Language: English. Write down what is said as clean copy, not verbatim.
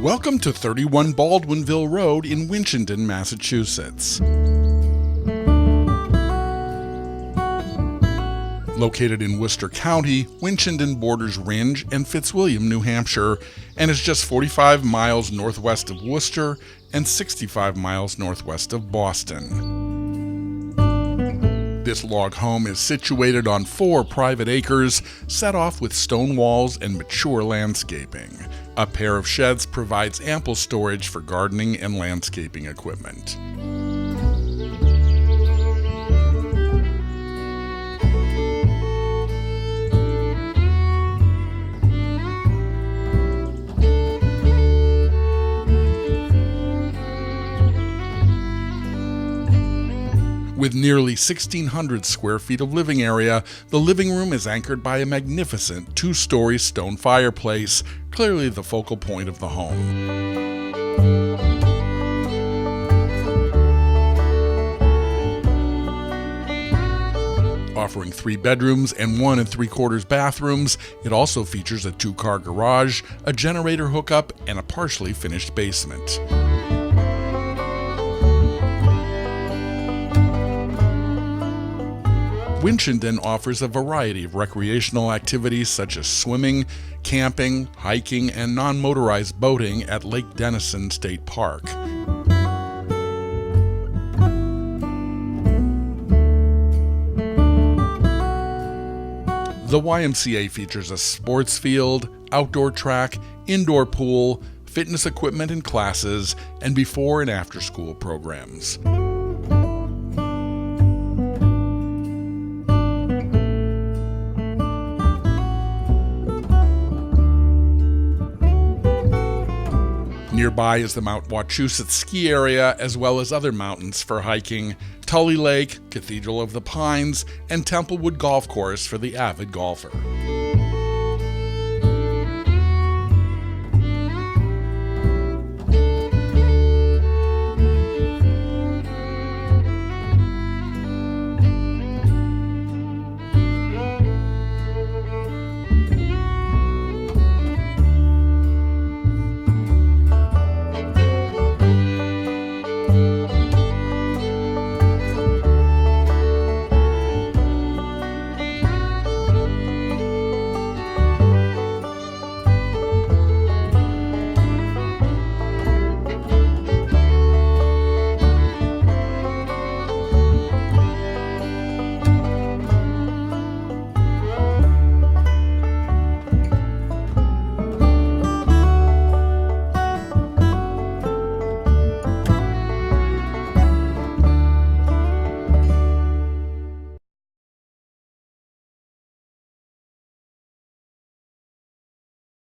Welcome to 31 Baldwinville Road in Winchendon, Massachusetts. Located in Worcester County, Winchendon borders Rindge and Fitzwilliam, New Hampshire, and is just 45 miles northwest of Worcester and 65 miles northwest of Boston. This log home is situated on 4 private acres, set off with stone walls and mature landscaping. A pair of sheds provides ample storage for gardening and landscaping equipment. With nearly 1,600 square feet of living area, the living room is anchored by a magnificent 2-story stone fireplace, clearly the focal point of the home. Offering 3 bedrooms and 1 3/4 bathrooms, it also features a 2-car garage, a generator hookup, and a partially finished basement. Winchendon offers a variety of recreational activities such as swimming, camping, hiking, and non-motorized boating at Lake Denison State Park. The YMCA features a sports field, outdoor track, indoor pool, fitness equipment and classes, and before and after school programs. Nearby is the Mount Wachusett ski area, as well as other mountains for hiking, Tully Lake, Cathedral of the Pines, and Templewood Golf Course for the avid golfer.